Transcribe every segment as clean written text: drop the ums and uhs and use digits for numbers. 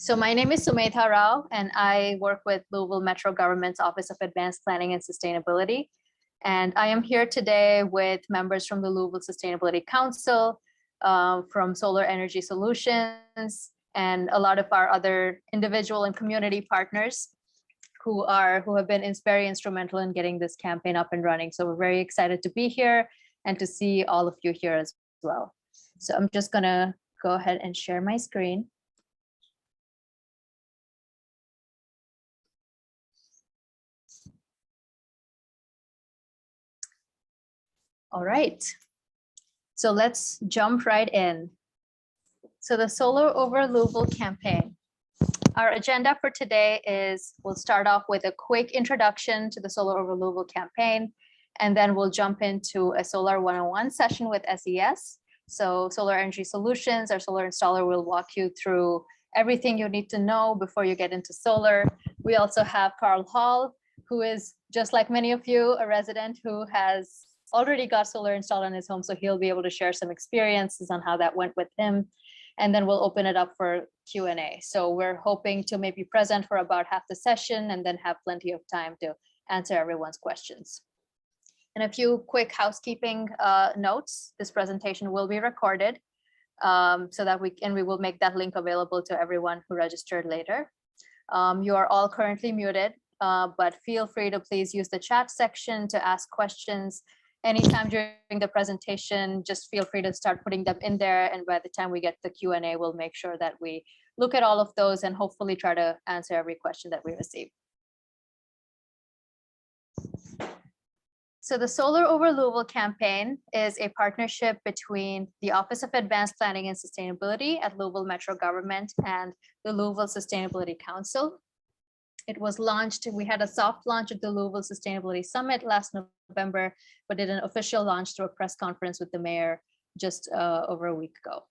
So my name is Sumetha Rao, and I work with Louisville Metro Government's Office of Advanced Planning and Sustainability. And I am here today with members from the Louisville Sustainability Council, from Solar Energy Solutions, and a lot of our other individual and community partners who have been very instrumental in getting this campaign up and running. So we're very excited to be here and to see all of you here as well. So I'm just gonna go ahead and share my screen. All right, so let's jump right in. So the Solar Over Louisville campaign. Our agenda for today is we'll start off with a quick introduction to the Solar Over Louisville campaign, and then we'll jump into a Solar 101 session with SES. So Solar Energy Solutions, our solar installer, will walk you through everything you need to know before you get into solar. We also have Carl Hall, who is, just like many of you, a resident who has already got solar installed on his home, so he'll be able to share some experiences on how that went with him. And then we'll open it up for Q&A. So we're hoping to maybe present for about half the session and then have plenty of time to answer everyone's questions. And a few quick housekeeping notes. This presentation will be recorded so that we will make that link available to everyone who registered later. You are all currently muted, but feel free to please use the chat section to ask questions. Anytime during the presentation, just feel free to start putting them in there. And by the time we get to the Q&A, we'll make sure that we look at all of those and hopefully try to answer every question that we receive. So the Solar Over Louisville campaign is a partnership between the Office of Advanced Planning and Sustainability at Louisville Metro Government and the Louisville Sustainability Council. It was launched, we had a soft launch at the Louisville Sustainability Summit last November, but did an official launch through a press conference with the mayor just over a week ago.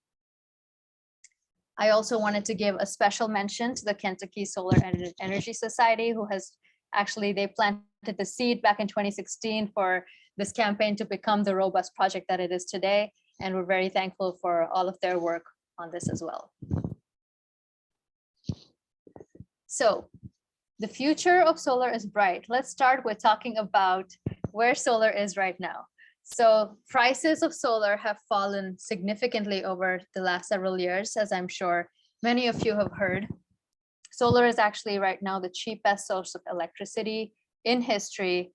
I also wanted to give a special mention to the Kentucky Solar Energy Society, who has actually, they planted the seed back in 2016 for this campaign to become the robust project that it is today. And we're very thankful for all of their work on this as well. So, the future of solar is bright. Let's start with talking about where solar is right now. So prices of solar have fallen significantly over the last several years, as I'm sure many of you have heard. Solar is actually right now the cheapest source of electricity in history.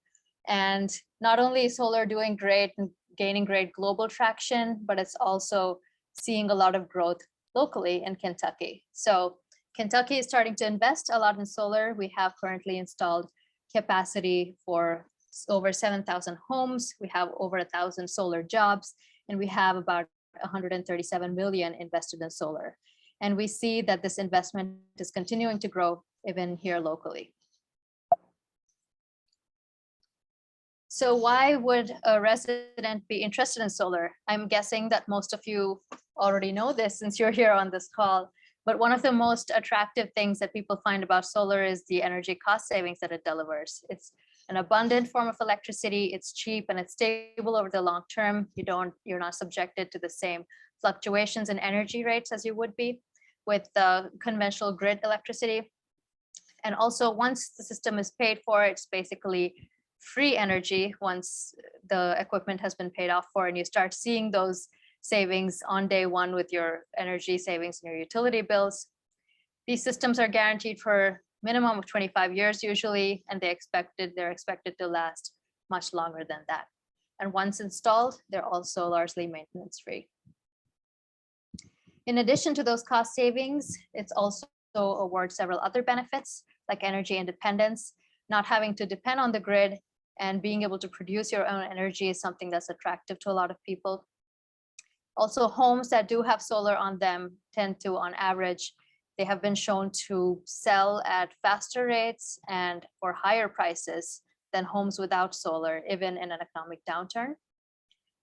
And not only is solar doing great and gaining great global traction, but it's also seeing a lot of growth locally in Kentucky. So Kentucky is starting to invest a lot in solar. We have currently installed capacity for over 7,000 homes. We have over 1,000 solar jobs, and we have about 137 million invested in solar. And we see that this investment is continuing to grow even here locally. So why would a resident be interested in solar? I'm guessing that most of you already know this since you're here on this call. But one of the most attractive things that people find about solar is the energy cost savings that it delivers. It's an abundant form of electricity, it's cheap and it's stable over the long term. You're not subjected to the same fluctuations in energy rates as you would be with the conventional grid electricity. And also once the system is paid for, it's basically free energy once the equipment has been paid off for, and you start seeing those savings on day one with your energy savings and your utility bills. These systems are guaranteed for minimum of 25 years usually, and they're expected to last much longer than that. And once installed, they're also largely maintenance free. In addition to those cost savings, it's also awards several other benefits like energy independence. Not having to depend on the grid and being able to produce your own energy is something that's attractive to a lot of people. Also, homes that do have solar on them tend to, on average, they have been shown to sell at faster rates and for higher prices than homes without solar, even in an economic downturn.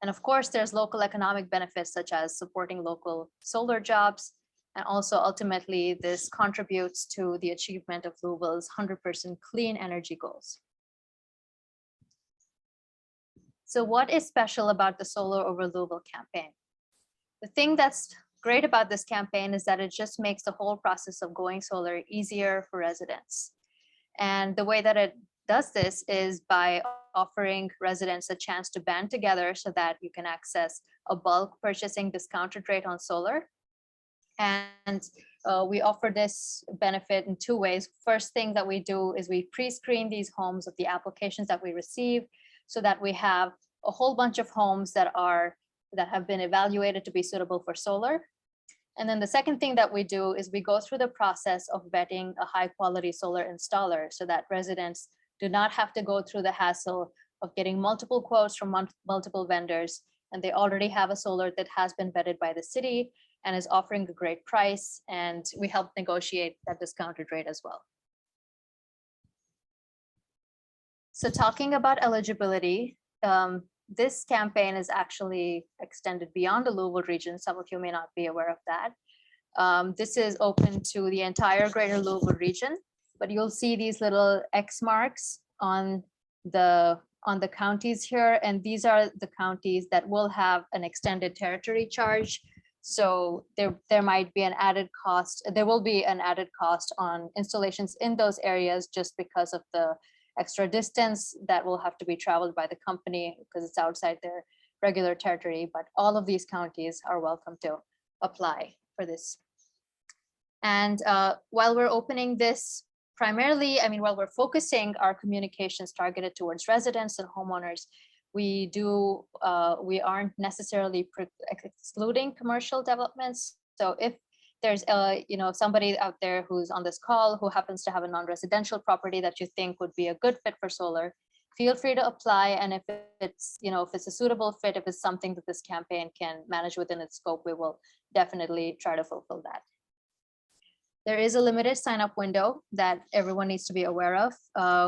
And of course, there's local economic benefits such as supporting local solar jobs. And also, ultimately, this contributes to the achievement of Louisville's 100% clean energy goals. So what is special about the Solar Over Louisville campaign? The thing that's great about this campaign is that it just makes the whole process of going solar easier for residents. And the way that it does this is by offering residents a chance to band together so that you can access a bulk purchasing discounted rate on solar. And we offer this benefit in two ways. First thing that we do is we pre-screen these homes of the applications that we receive so that we have a whole bunch of homes that have been evaluated to be suitable for solar. And then the second thing that we do is we go through the process of vetting a high quality solar installer so that residents do not have to go through the hassle of getting multiple quotes from multiple vendors. And they already have a solar that has been vetted by the city and is offering a great price. And we help negotiate that discounted rate as well. So talking about eligibility, this campaign is actually extended beyond the Louisville region. Some of you may not be aware of that. This is open to the entire greater Louisville region, but you'll see these little X marks on the counties here. And these are the counties that will have an extended territory charge. So there might be an added cost. There will be an added cost on installations in those areas just because of the extra distance that will have to be traveled by the company because it's outside their regular territory. But all of these counties are welcome to apply for this. And while we're opening this primarily, while we're focusing our communications targeted towards residents and homeowners, we aren't necessarily excluding commercial developments. So if there's somebody out there who's on this call who happens to have a non-residential property that you think would be a good fit for solar, feel free to apply. And if it's a suitable fit, if it's something that this campaign can manage within its scope, we will definitely try to fulfill that. There is a limited sign-up window that everyone needs to be aware of.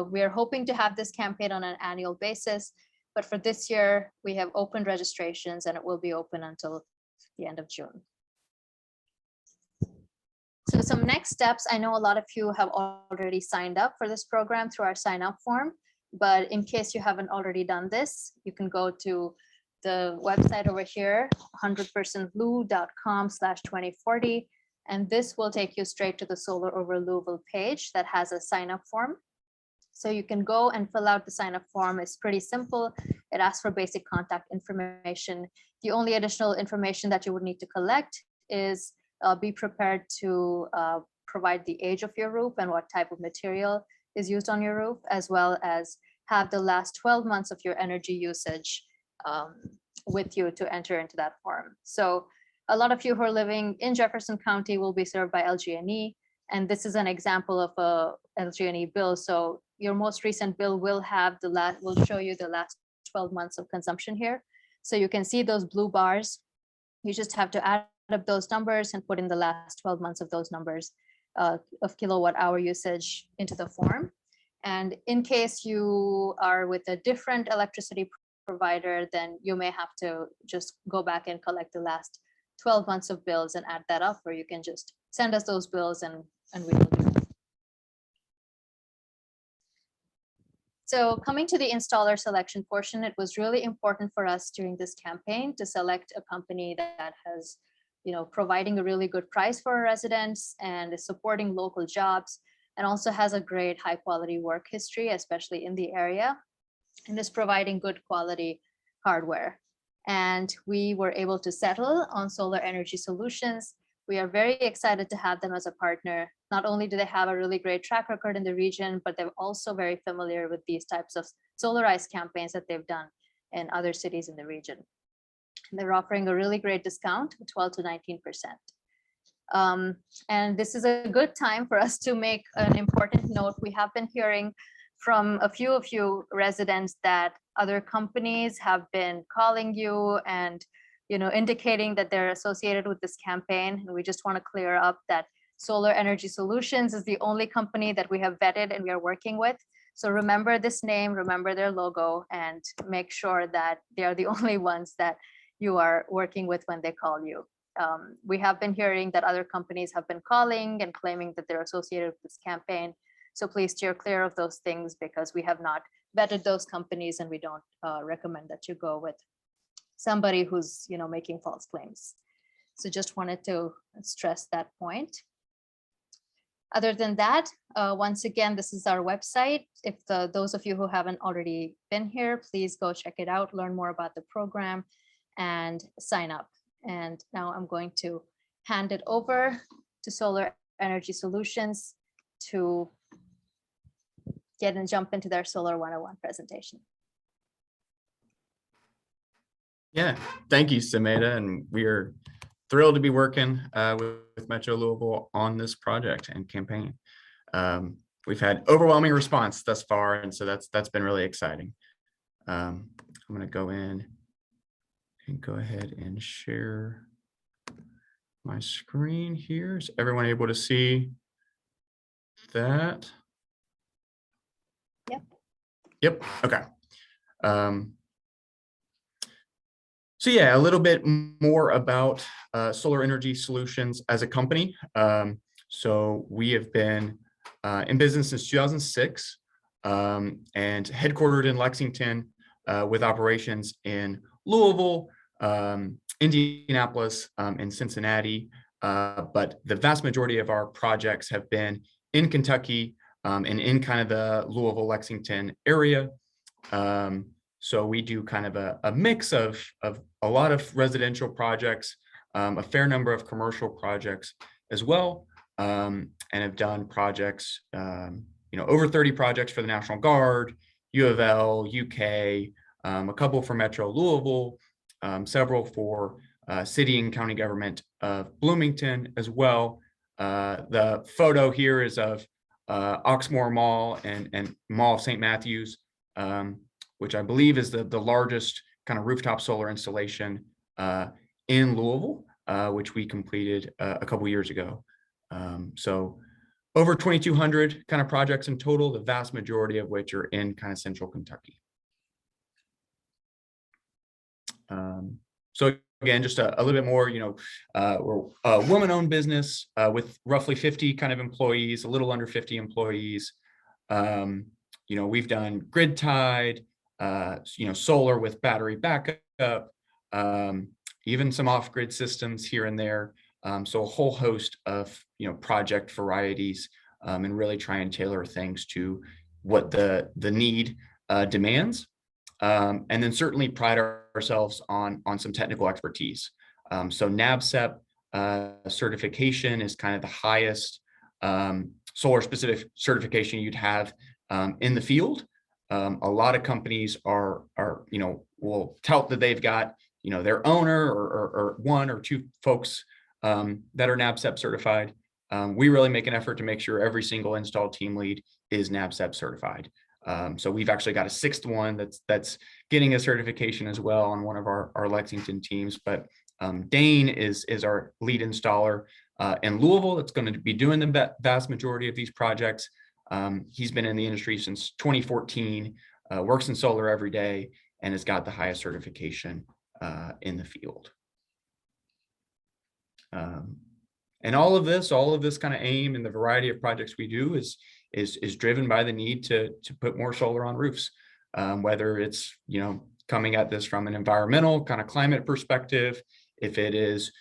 We are hoping to have this campaign on an annual basis, but for this year, we have opened registrations and it will be open until the end of June. So some next steps, I know a lot of you have already signed up for this program through our sign up form, but in case you haven't already done this, you can go to the website over here, 100%lou.com/2040, and this will take you straight to the Solar Over Louisville page that has a sign up form. So you can go and fill out the sign up form. It's pretty simple. It asks for basic contact information. The only additional information that you would need to collect is be prepared to provide the age of your roof and what type of material is used on your roof, as well as have the last 12 months of your energy usage with you to enter into that form. So a lot of you who are living in Jefferson County will be served by LG&E, and this is an example of a LG&E bill. So your most recent bill will show you the last 12 months of consumption here. So you can see those blue bars. You just have to add up those numbers and put in the last 12 months of those numbers of kilowatt hour usage into the form. And in case you are with a different electricity provider, then you may have to just go back and collect the last 12 months of bills and add that up, or you can just send us those bills and we will do that. So coming to the installer selection portion, it was really important for us during this campaign to select a company that has, providing a really good price for our residents and is supporting local jobs and also has a great high quality work history, especially in the area, and is providing good quality hardware. And we were able to settle on Solar Energy Solutions. We are very excited to have them as a partner. Not only do they have a really great track record in the region, but they're also very familiar with these types of solarized campaigns that they've done in other cities in the region. And they're offering a really great discount, 12 to 19%. And this is a good time for us to make an important note. We have been hearing from a few of you residents that other companies have been calling you and indicating that they're associated with this campaign. And we just want to clear up that Solar Energy Solutions is the only company that we have vetted and we are working with. So remember this name, remember their logo, and make sure that they are the only ones that you are working with when they call you. We have been hearing that other companies have been calling and claiming that they're associated with this campaign. So please steer clear of those things because we have not vetted those companies and we don't recommend that you go with somebody who's making false claims. So just wanted to stress that point. Other than that, once again, this is our website. If those of you who haven't already been here, please go check it out, learn more about the program, and sign up. And now I'm going to hand it over to Solar Energy Solutions to jump into their Solar 101 presentation. Yeah, thank you, Sumedha, and we are thrilled to be working with Metro Louisville on this project and campaign. We've had overwhelming response thus far, and so that's been really exciting. I'm going to go in and go ahead and share my screen here. Is everyone able to see that? Yep. Okay. So yeah, a little bit more about Solar Energy Solutions as a company. So we have been in business since 2006 and headquartered in Lexington with operations in Louisville, Indianapolis, and Cincinnati. But the vast majority of our projects have been in Kentucky and in kind of the Louisville, Lexington area. So we do kind of a mix of a lot of residential projects, a fair number of commercial projects as well, and have done projects, over 30 projects for the National Guard, U of L, UK, a couple for Metro Louisville, several for city and county government of Bloomington as well. The photo here is of Oxmoor Mall and Mall of St. Matthews, which I believe is the largest kind of rooftop solar installation in Louisville, which we completed a couple years ago. So over 2,200 kind of projects in total, the vast majority of which are in kind of central Kentucky. So again, just a little bit more, we're a woman-owned business with roughly 50 kind of employees, a little under 50 employees. We've done grid tied, solar with battery backup, even some off-grid systems here and there. So a whole host of, project varieties, and really try and tailor things to what the need demands. And then certainly pride ourselves on some technical expertise. So NABCEP certification is kind of the highest solar specific certification you'd have in the field. A lot of companies will tout that they've got, their owner or one or two folks that are NABCEP certified. We really make an effort to make sure every single install team lead is NABCEP certified. So we've actually got a sixth one that's getting a certification as well on one of our Lexington teams. But Dane is our lead installer in Louisville. That's going to be doing the vast majority of these projects. He's been in the industry since 2014, works in solar every day, and has got the highest certification in the field. And all of this kind of aim and the variety of projects we do is driven by the need to put more solar on roofs, whether it's, coming at this from an environmental kind of climate perspective, if it is,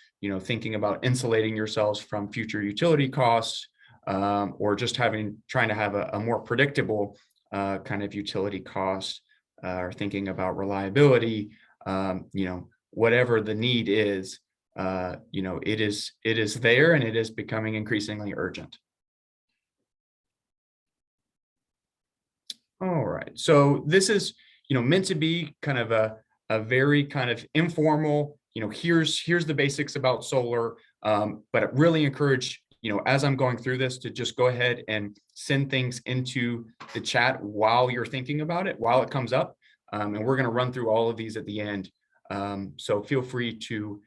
thinking about insulating yourselves from future utility costs, or just trying to have a more predictable kind of utility cost, or thinking about reliability, whatever the need is, it is there, and it is becoming increasingly urgent. All right, so this is, meant to be kind of a very kind of informal, here's the basics about solar, but I really encourage, as I'm going through this, to just go ahead and send things into the chat while you're thinking about it, while it comes up, and we're going to run through all of these at the end. So feel free to,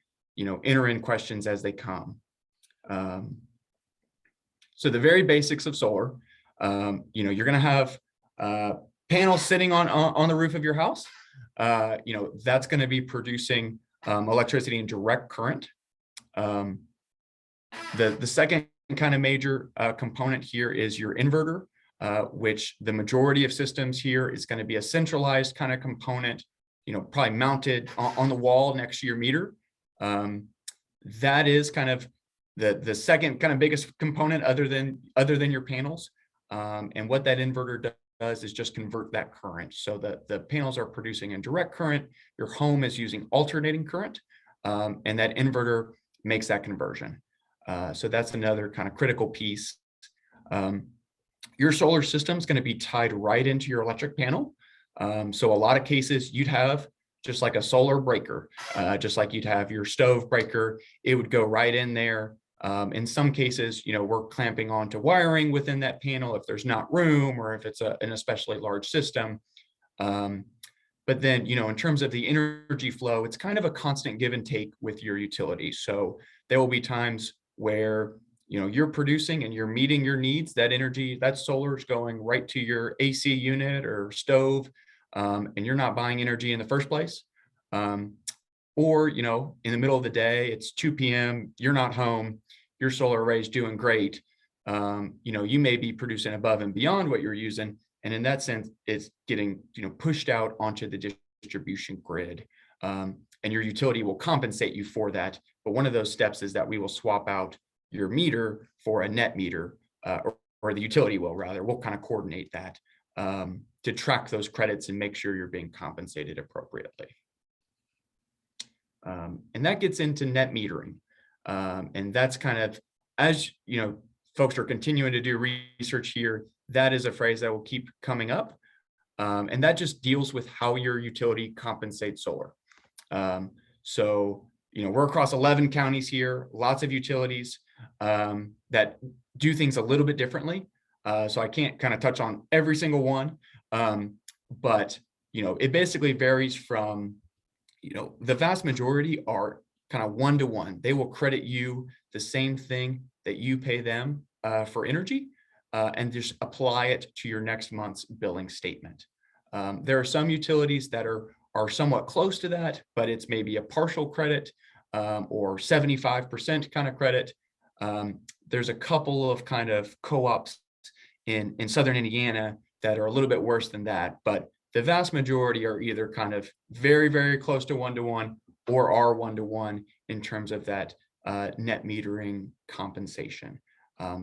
enter in questions as they come. So the very basics of solar, you're going to have panels sitting on the roof of your house. That's going to be producing electricity in direct current. The second kind of major component here is your inverter, which the majority of systems here is going to be a centralized kind of component, probably mounted on the wall next to your meter. that is kind of the second kind of biggest component other than your panels. And what that inverter does is just convert that current. So the panels are producing in direct current, your home is using alternating current, and that inverter makes that conversion. So that's another kind of critical piece. Your solar system is going to be tied right into your electric panel. So a lot of cases you'd have just like a solar breaker, just like you'd have your stove breaker, it would go right in there. In some cases, we're clamping onto wiring within that panel if there's not room or if it's an especially large system. But then, in terms of the energy flow, it's kind of a constant give and take with your utility. So there will be times where, you're producing and you're meeting your needs, that energy, that solar is going right to your AC unit or stove, and you're not buying energy in the first place. Or, in the middle of the day, it's 2 p.m., you're not home, your solar array is doing great. You may be producing above and beyond what you're using. And in that sense, it's getting, pushed out onto the distribution grid. And your utility will compensate you for that. But one of those steps is that we will swap out your meter for a net meter, or the utility will rather, we'll kind of coordinate that to track those credits and make sure you're being compensated appropriately. And that gets into net metering. And that's kind of, as folks are continuing to do research here, that is a phrase that will keep coming up. And that just deals with how your utility compensates solar. So, we're across 11 counties here, lots of utilities that do things a little bit differently. So I can't kind of touch on every single one. But, it basically varies from, the vast majority are kind of one-to-one. They will credit you the same thing that you pay them for energy, and just apply it to your next month's billing statement. There are some utilities that are somewhat close to that, but it's maybe a partial credit or 75% kind of credit. There's a couple of kind of co-ops in Southern Indiana that are a little bit worse than that, but the vast majority are either kind of very, very close to one-to-one or are one-to-one in terms of that net metering compensation.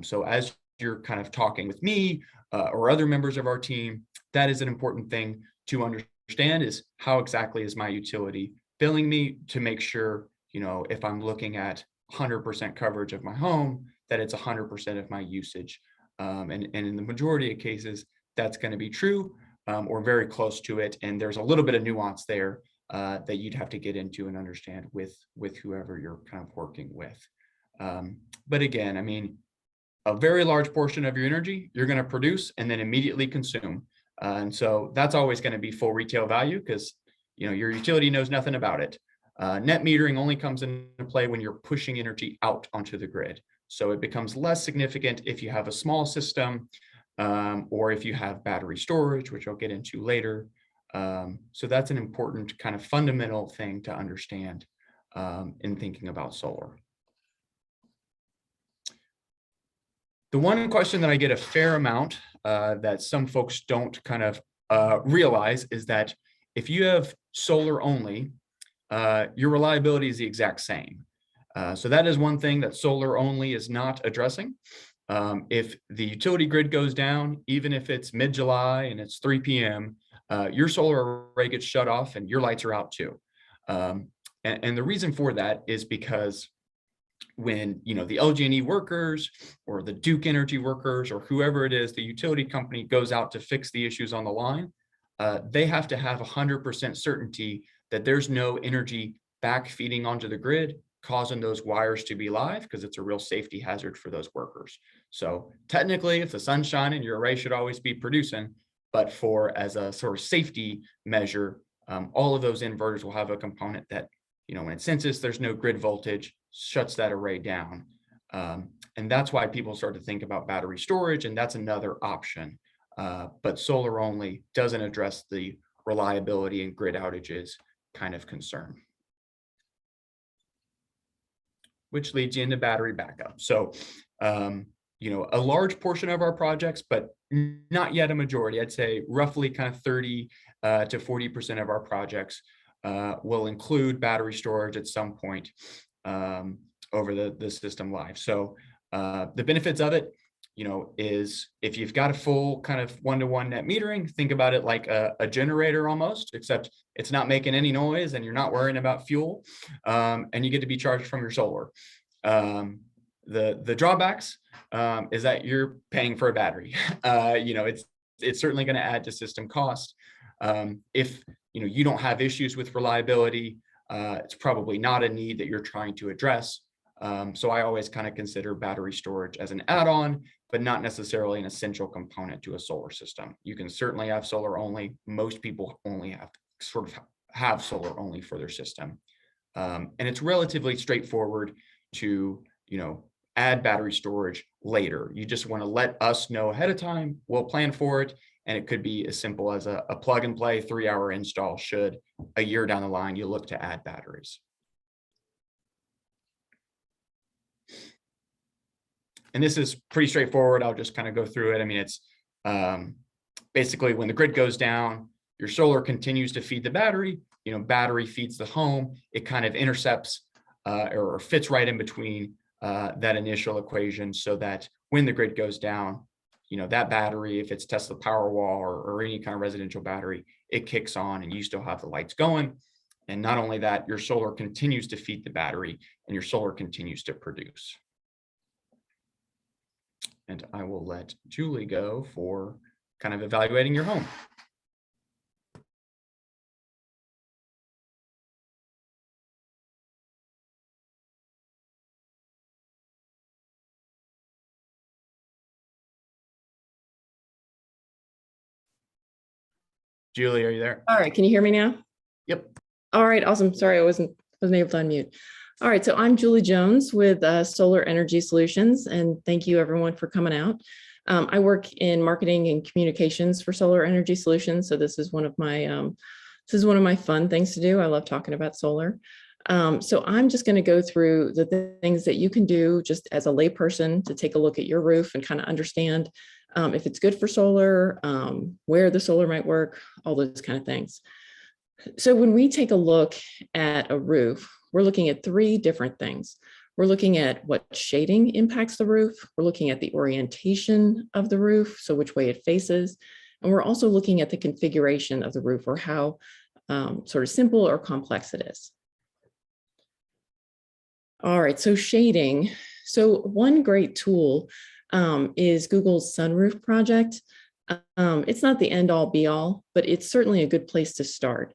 So as you're kind of talking with me or other members of our team, that is an important thing to understand, is how exactly is my utility billing me to make sure, if I'm looking at 100% coverage of my home, that it's 100% of my usage. And in the majority of cases, that's going to be true or very close to it. And there's a little bit of nuance there that you'd have to get into and understand with whoever you're kind of working with. But again, I mean, a very large portion of your energy you're going to produce and then immediately consume. And so that's always going to be full retail value because, your utility knows nothing about it. Net metering only comes into play when you're pushing energy out onto the grid. So it becomes less significant if you have a small system or if you have battery storage, which I'll get into later. So that's an important kind of fundamental thing to understand in thinking about solar. The one question that I get a fair amount that some folks don't kind of realize is that if you have solar only, your reliability is the exact same. So that is one thing that solar only is not addressing. If the utility grid goes down, even if it's mid-July and it's 3 p.m., your solar array gets shut off and your lights are out too. And the reason for that is because when the LG&E workers or the Duke Energy workers or whoever it is, the utility company goes out to fix the issues on the line, they have to have 100% certainty that there's no energy back feeding onto the grid, causing those wires to be live, because it's a real safety hazard for those workers. So technically, if the sun's shining, your array should always be producing, but as a sort of safety measure, all of those inverters will have a component that, when it senses there's no grid voltage, shuts that array down. And that's why people start to think about battery storage, and that's another option. But solar only doesn't address the reliability and grid outages kind of concern. Which leads you into battery backup. So, a large portion of our projects, but not yet a majority, I'd say roughly kind of 30 to 40% of our projects will include battery storage at some point. over the system life. So the benefits of it, is if you've got a full kind of one-to-one net metering, think about it like a generator almost, except it's not making any noise and you're not worrying about fuel, and you get to be charged from your solar. The drawbacks is that you're paying for a battery. It's certainly going to add to system cost. If you don't have issues with reliability, it's probably not a need that you're trying to address. So I always kind of consider battery storage as an add-on, but not necessarily an essential component to a solar system. You can certainly have solar only. Most people only have solar only for their system. And it's relatively straightforward to, add battery storage later. You just want to let us know ahead of time. We'll plan for it. And it could be as simple as a plug and play 3-hour install should a year down the line you look to add batteries. And this is pretty straightforward. I'll just kind of go through it. I mean, it's basically when the grid goes down, your solar continues to feed the battery, battery feeds the home. It kind of intercepts or fits right in between that initial equation so that when the grid goes down, that battery, if it's Tesla Powerwall or any kind of residential battery, it kicks on and you still have the lights going. And not only that, your solar continues to feed the battery and your solar continues to produce. And I will let Julie go for kind of evaluating your home. Julie, are you there? All right, can you hear me now? Yep. All right, awesome. Sorry, I wasn't able to unmute. All right, so I'm Julie Jones with Solar Energy Solutions, and thank you everyone for coming out. I work in marketing and communications for Solar Energy Solutions, so this is one of my fun things to do. I love talking about solar. So I'm just going to go through the things that you can do just as a layperson to take a look at your roof and kind of understand if it's good for solar, where the solar might work, all those kind of things. So when we take a look at a roof, we're looking at 3 different things. We're looking at what shading impacts the roof. We're looking at the orientation of the roof, so which way it faces. And we're also looking at the configuration of the roof or how sort of simple or complex it is. All right, so shading. So one great tool is Google's sunroof project. It's not the end all be all, but it's certainly a good place to start.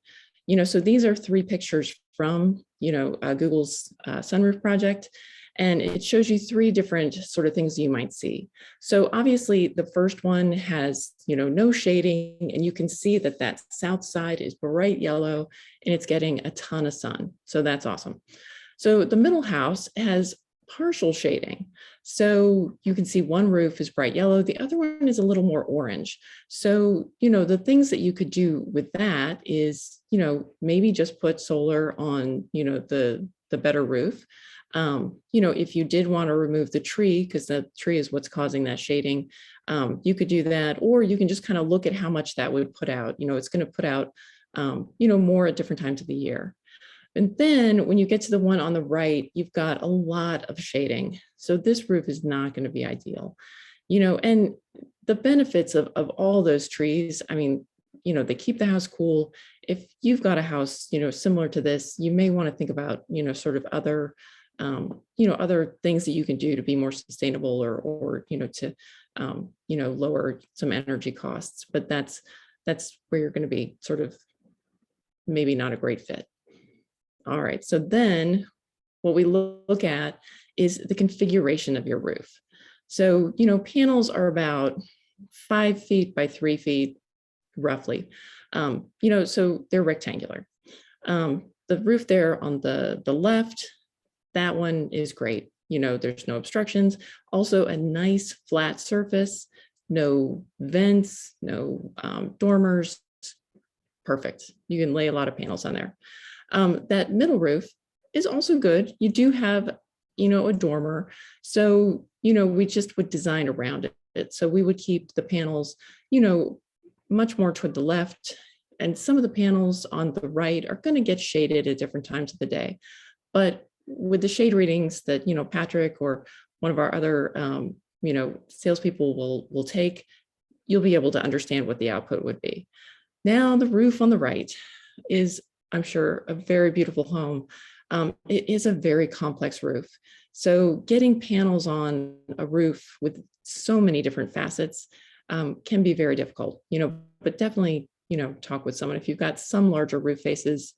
So these are 3 pictures from, Google's sunroof project, and it shows you 3 different sort of things you might see. So obviously the first one has, no shading, and you can see that that south side is bright yellow and it's getting a ton of sun. So that's awesome. So the middle house has partial shading. So you can see one roof is bright yellow, the other one is a little more orange. So, the things that you could do with that is, maybe just put solar on, the better roof. If you did want to remove the tree, because the tree is what's causing that shading, you could do that, or you can just kind of look at how much that would put out. It's going to put out, more at different times of the year. And then when you get to the one on the right, you've got a lot of shading. So this roof is not going to be ideal, and the benefits of all those trees, I mean, they keep the house cool. If you've got a house, similar to this, you may want to think about, sort of other, other things that you can do to be more sustainable or to, lower some energy costs. But that's where you're going to be sort of maybe not a great fit. All right, so then what we look at is the configuration of your roof. So, panels are about 5 feet by 3 feet, roughly. So they're rectangular. The roof there on the left, that one is great. There's no obstructions. Also a nice flat surface, no vents, no dormers. Perfect. You can lay a lot of panels on there. That middle roof is also good. You do have, a dormer. So, we just would design around it. So we would keep the panels, much more toward the left. And some of the panels on the right are going to get shaded at different times of the day. But with the shade readings that, Patrick or one of our other, salespeople will take, you'll be able to understand what the output would be. Now, the roof on the right is, I'm sure, a very beautiful home. It is a very complex roof. So getting panels on a roof with so many different facets can be very difficult, but definitely, talk with someone. If you've got some larger roof faces,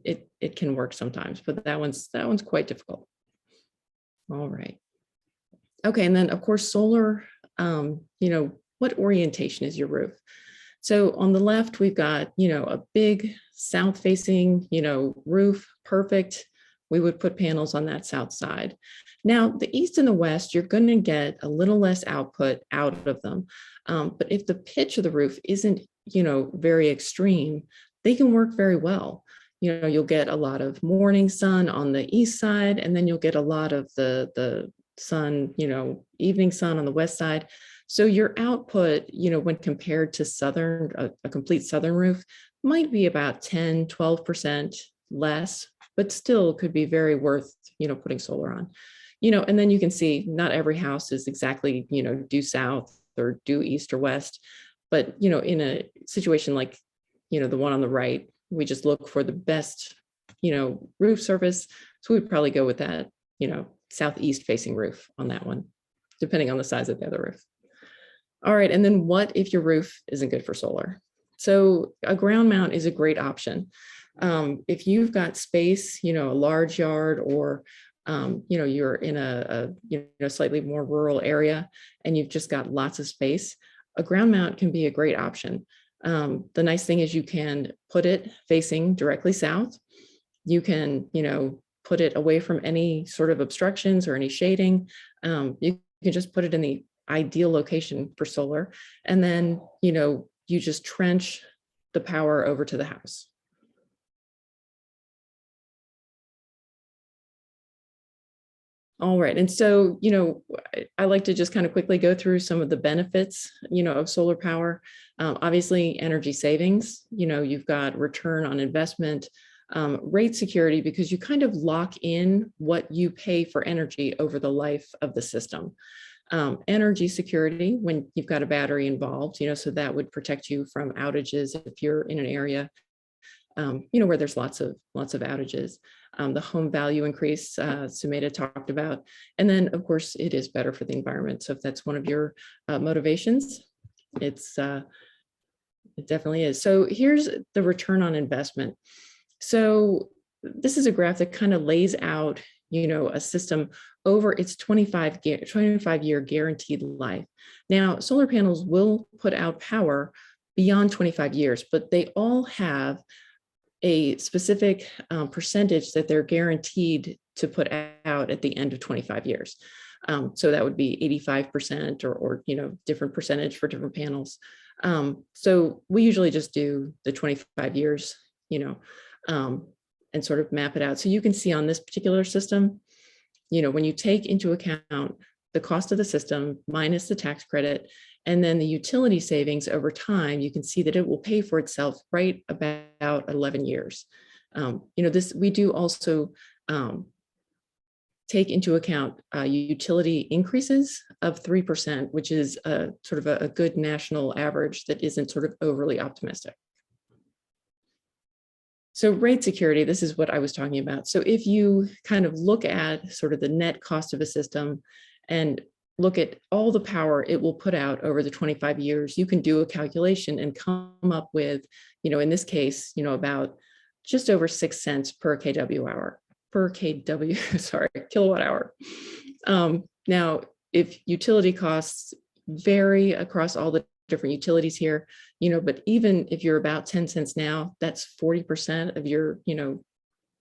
it can work sometimes, but that one's quite difficult. All right. Okay, and then of course, solar, what orientation is your roof? So on the left, we've got, a big south facing, roof, perfect. We would put panels on that south side. Now, the east and the west, you're going to get a little less output out of them. But if the pitch of the roof isn't, very extreme, they can work very well. You'll get a lot of morning sun on the east side, and then you'll get a lot of the sun, evening sun on the west side. So your output, when compared to a complete southern roof, might be about 10, 12% less, but still could be very worth, putting solar on. And then you can see not every house is exactly, due south or due east or west, but, in a situation like, the one on the right, we just look for the best, roof surface. So we'd probably go with that, southeast facing roof on that one, depending on the size of the other roof. All right, and then what if your roof isn't good for solar? So a ground mount is a great option. If you've got space, a large yard, or you're in a slightly more rural area and you've just got lots of space, a ground mount can be a great option. The nice thing is you can put it facing directly south. You can, put it away from any sort of obstructions or any shading. You can just put it in the ideal location for solar. And then, you just trench the power over to the house. All right. And so, I like to just kind of quickly go through some of the benefits, of solar power. Obviously, energy savings, you've got return on investment, rate security, because you kind of lock in what you pay for energy over the life of the system. Energy security when you've got a battery involved, so that would protect you from outages if you're in an area, where there's lots of outages. The home value increase, Sumeda talked about, and then of course it is better for the environment. So if that's one of your motivations, it definitely is. So here's the return on investment. So this is a graph that kind of lays out, a system over its 25-year guaranteed life. Now, solar panels will put out power beyond 25 years, but they all have a specific percentage that they're guaranteed to put out at the end of 25 years. So that would be 85% or different percentage for different panels. So we usually just do the 25 years, and sort of map it out. So you can see on this particular system, when you take into account the cost of the system minus the tax credit, and then the utility savings over time, you can see that it will pay for itself right about 11 years. We do also take into account utility increases of 3%, which is sort of a good national average that isn't sort of overly optimistic. So rate security, this is what I was talking about. So if you kind of look at sort of the net cost of a system and look at all the power it will put out over the 25 years, you can do a calculation and come up with, in this case, about just over 6 cents per kilowatt hour. Now, if utility costs vary across all the different utilities here, but even if you're about 10 cents now, that's 40% of your,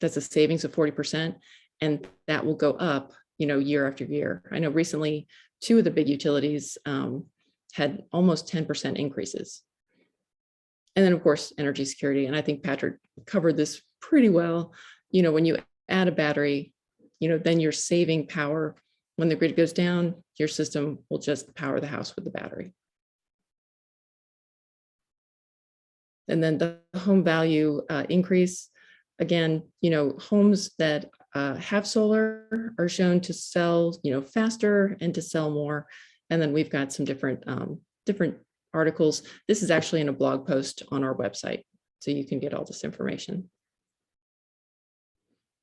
that's a savings of 40%. And that will go up, year after year. I know recently, 2 of the big utilities had almost 10% increases. And then of course, energy security. And I think Patrick covered this pretty well. When you add a battery, then you're saving power. When the grid goes down, your system will just power the house with the battery. And then the home value increase, again, homes that have solar are shown to sell, faster and to sell more. And then we've got some different articles. This is actually in a blog post on our website, so you can get all this information.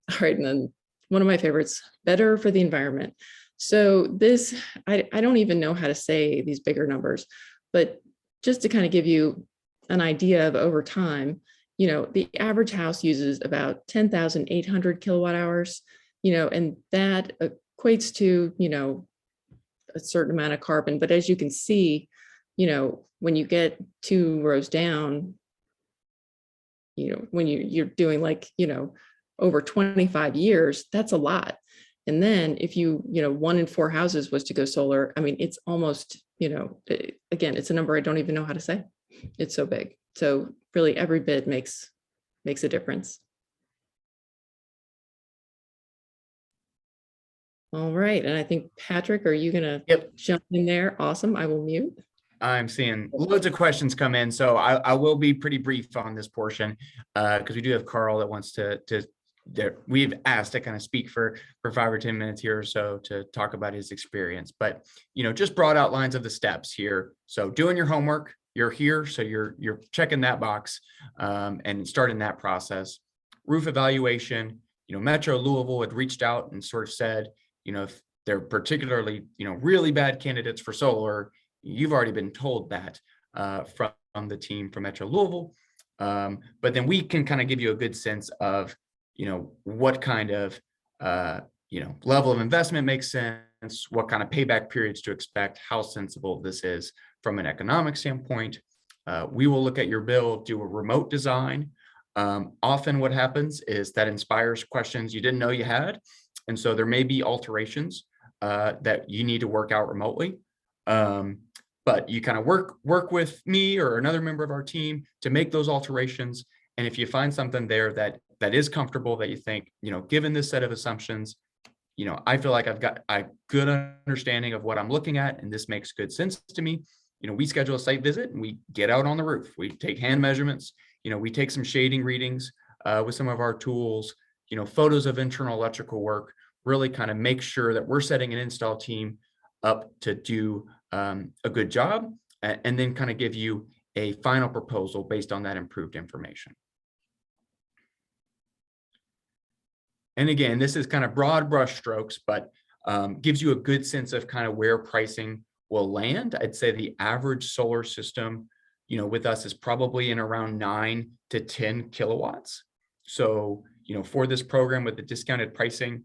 All right, and then one of my favorites, better for the environment. So this, I don't even know how to say these bigger numbers, but just to kind of give you an idea of over time, the average house uses about 10,800 kilowatt hours, and that equates to, a certain amount of carbon. But as you can see, when you get 2 rows down, when you're doing like, over 25 years, that's a lot. And then if 1 in 4 houses was to go solar, I mean, it's almost, again, it's a number I don't even know how to say. It's so big. So really every bit makes a difference. All right. And I think, Patrick, are you going to jump in there? Awesome. I will mute. I'm seeing loads of questions come in, so I will be pretty brief on this portion because we do have Carl that wants to we've asked to kind of speak for 5 or 10 minutes here or so to talk about his experience, but just broad outlines of the steps here. So doing your homework, you're here, so you're checking that box and starting that process. Roof evaluation, Metro Louisville had reached out and sort of said, if they're particularly really bad candidates for solar, you've already been told that from the team from Metro Louisville, but then we can kind of give you a good sense of what kind of level of investment makes sense, what kind of payback periods to expect, how sensible this is from an economic standpoint. We will look at your bill, do a remote design. Often what happens is that inspires questions you didn't know you had, and so there may be alterations that you need to work out remotely. But you kind of work with me or another member of our team to make those alterations. And if you find something there that is comfortable, that you think, given this set of assumptions, I feel like I've got a good understanding of what I'm looking at, and this makes good sense to me. We schedule a site visit and we get out on the roof. We take hand measurements. We take some shading readings with some of our tools, photos of internal electrical work, really kind of make sure that we're setting an install team up to do a good job, and then kind of give you a final proposal based on that improved information. And again, this is kind of broad brush strokes, but gives you a good sense of kind of where pricing will land. I'd say the average solar system, with us is probably in around 9 to 10 kilowatts. So, for this program with the discounted pricing,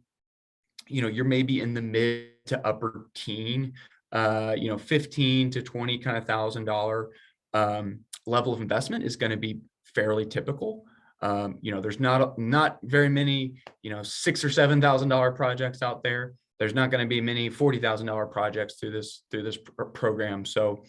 you're maybe in the mid to upper teen, 15 to 20 kind of $1,000 level of investment is going to be fairly typical. There's not very many, $6,000 or $7,000 projects out there. There's not going to be many $40,000 projects through this program. So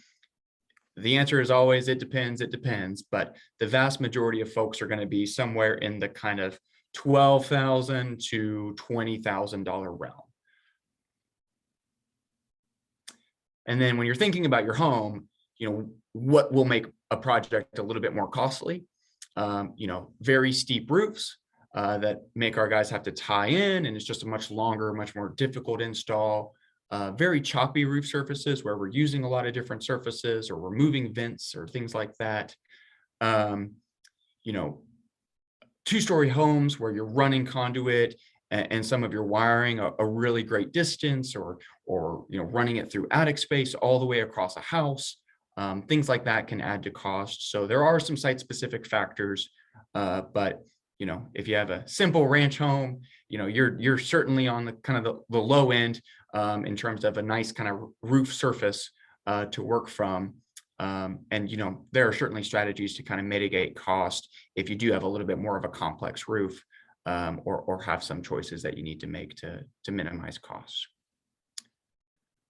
the answer is always, it depends, but the vast majority of folks are going to be somewhere in the kind of $12,000 to $20,000 realm. And then when you're thinking about your home, what will make a project a little bit more costly? Very steep roofs that make our guys have to tie in, and it's just a much longer, much more difficult install. Very choppy roof surfaces where we're using a lot of different surfaces, or we're moving vents or things like that. 2-story homes where you're running conduit and some of your wiring a really great distance, or running it through attic space all the way across a house. Things like that can add to cost. So there are some site-specific factors, but if you have a simple ranch home, you're certainly on the kind of the low end in terms of a nice kind of roof surface to work from. And there are certainly strategies to kind of mitigate cost if you do have a little bit more of a complex roof, or have some choices that you need to make to minimize costs.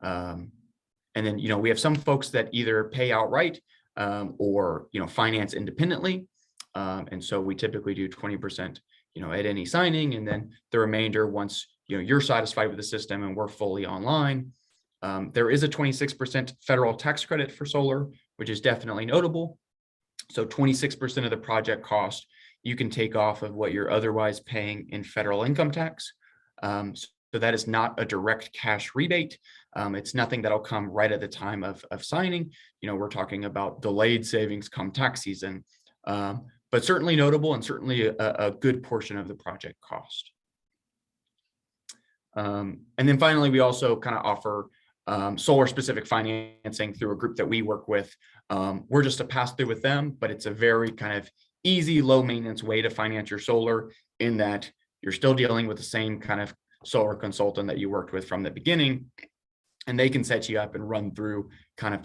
And then, we have some folks that either pay outright or, finance independently. And so we typically do 20%, at any signing, and then the remainder once, you're satisfied with the system and we're fully online. There is a 26% federal tax credit for solar, which is definitely notable. So 26% of the project cost you can take off of what you're otherwise paying in federal income tax. So that is not a direct cash rebate. It's nothing that'll come right at the time of signing. We're talking about delayed savings come tax season, but certainly notable and certainly a good portion of the project cost. And then finally, we also kind of offer solar specific financing through a group that we work with. We're just a pass through with them, but it's a very kind of easy, low maintenance way to finance your solar, in that you're still dealing with the same kind of solar consultant that you worked with from the beginning, and they can set you up and run through kind of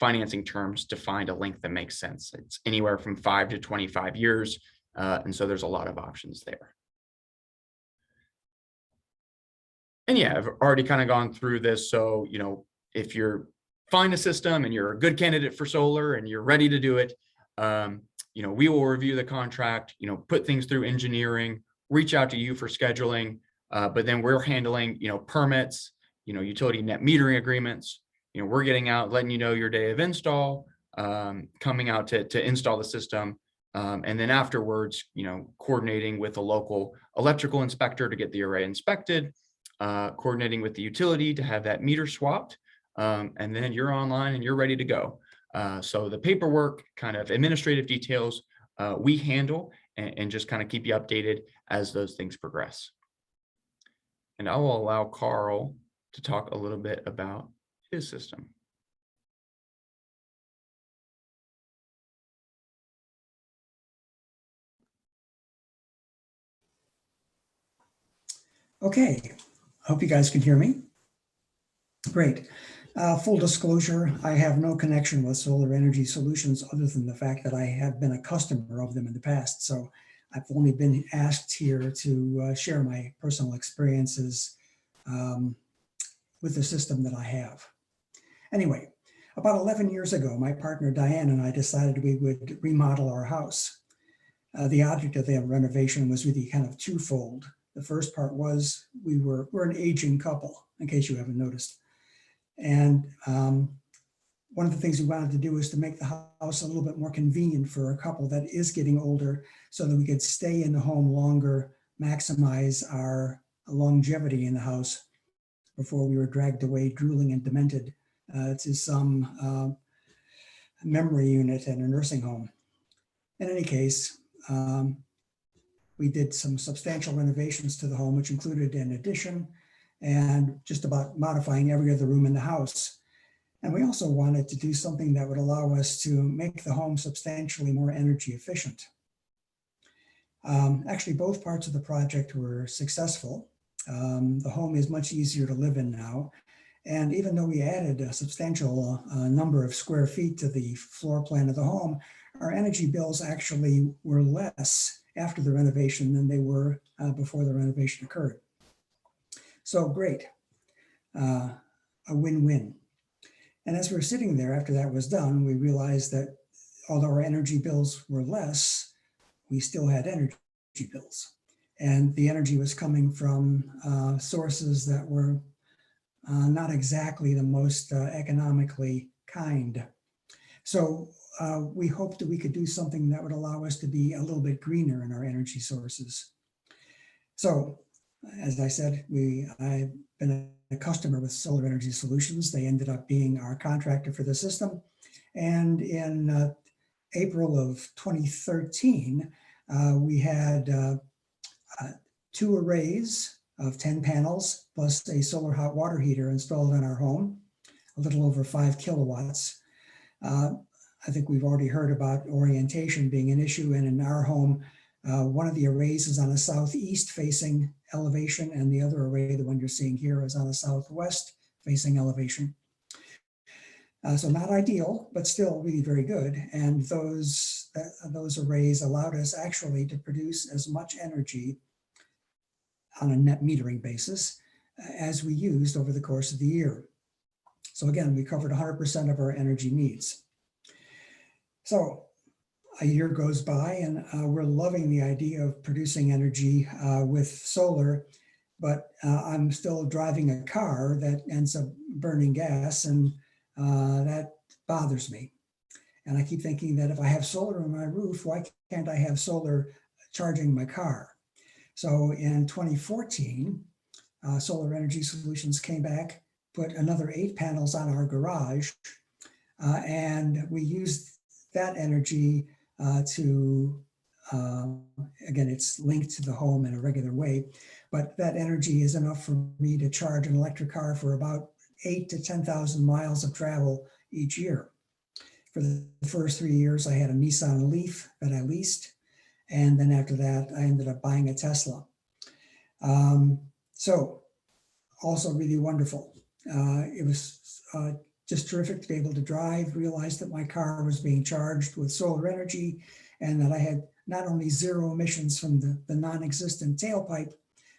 financing terms to find a length that makes sense. It's anywhere from 5 to 25 years. And so there's a lot of options there. And yeah, I've already kind of gone through this. So, if you're find a system and you're a good candidate for solar and you're ready to do it, we will review the contract, put things through engineering, reach out to you for scheduling, but then we're handling, permits, utility net metering agreements. We're getting out, letting your day of install, coming out to install the system. And then afterwards, coordinating with a local electrical inspector to get the array inspected, coordinating with the utility to have that meter swapped, and then you're online and you're ready to go. So the paperwork, kind of administrative details, we handle and just kind of keep you updated as those things progress. And I will allow Carl to talk a little bit about his system. Okay, hope you guys can hear me. Great. Full disclosure, I have no connection with Solar Energy Solutions other than the fact that I have been a customer of them in the past. So I've only been asked here to share my personal experiences with the system that I have. Anyway, about 11 years ago, my partner Diane and I decided we would remodel our house. The object of the renovation was really kind of twofold. The first part was we're an aging couple, in case you haven't noticed. And one of the things we wanted to do was to make the house a little bit more convenient for a couple that is getting older, so that we could stay in the home longer, maximize our longevity in the house before we were dragged away drooling and demented to some memory unit in a nursing home. In any case, we did some substantial renovations to the home, which included an addition and just about modifying every other room in the house. And we also wanted to do something that would allow us to make the home substantially more energy efficient. Actually, both parts of the project were successful. The home is much easier to live in now. And even though we added a substantial number of square feet to the floor plan of the home, our energy bills actually were less after the renovation than they were before the renovation occurred. So great, a win-win. And as we were sitting there after that was done, we realized that although our energy bills were less, we still had energy bills. And the energy was coming from sources that were not exactly the most economically kind. So we hoped that we could do something that would allow us to be a little bit greener in our energy sources. So, as I said, I've been a customer with Solar Energy Solutions. They ended up being our contractor for the system. And in April of 2013, we had 2 arrays of 10 panels plus a solar hot water heater installed in our home, a little over 5 kilowatts. I think we've already heard about orientation being an issue, and in our home, one of the arrays is on a southeast facing elevation, and the other array, the one you're seeing here, is on a southwest facing elevation. So not ideal, but still really very good. And those arrays allowed us actually to produce as much energy on a net metering basis as we used over the course of the year. So again, we covered 100% of our energy needs. So a year goes by and we're loving the idea of producing energy with solar, but I'm still driving a car that ends up burning gas, and that bothers me. And I keep thinking that if I have solar on my roof, why can't I have solar charging my car? So in 2014, Solar Energy Solutions came back, put another 8 panels on our garage, and we used that energy to, again, it's linked to the home in a regular way, but that energy is enough for me to charge an electric car for about 8 to 10,000 miles of travel each year. For the first 3 years, I had a Nissan Leaf that I leased. And then after that, I ended up buying a Tesla. So also really wonderful. It was just terrific to be able to drive, realize that my car was being charged with solar energy, and that I had not only zero emissions from the non-existent tailpipe,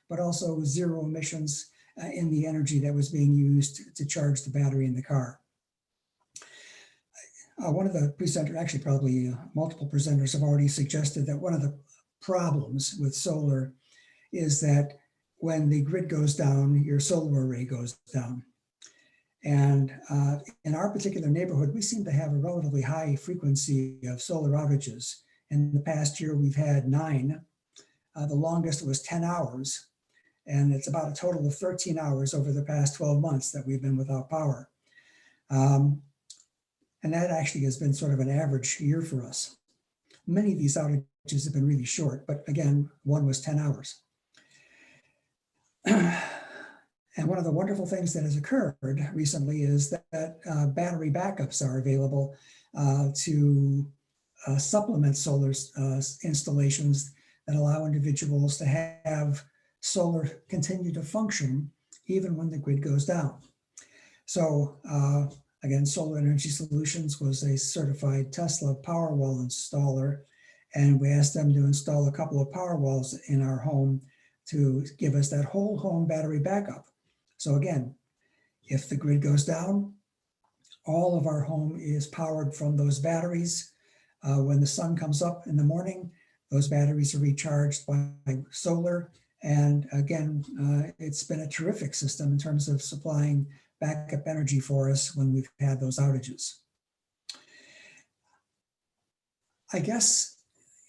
but also zero emissions in the energy that was being used to charge the battery in the car. One of the presenters, actually probably multiple presenters, have already suggested that one of the problems with solar is that when the grid goes down, your solar array goes down. And in our particular neighborhood, we seem to have a relatively high frequency of solar outages. In the past year, we've had 9. The longest was 10 hours. And it's about a total of 13 hours over the past 12 months that we've been without power. And that actually has been sort of an average year for us. Many of these outages have been really short, but again, one was 10 hours. And one of the wonderful things that has occurred recently is that battery backups are available to supplement solar installations that allow individuals to have solar continue to function even when the grid goes down. So again, Solar Energy Solutions was a certified Tesla Powerwall installer, and we asked them to install a couple of Powerwalls in our home to give us that whole home battery backup. So again, if the grid goes down, all of our home is powered from those batteries. When the sun comes up in the morning, those batteries are recharged by solar. And again, it's been a terrific system in terms of supplying backup energy for us when we've had those outages. I guess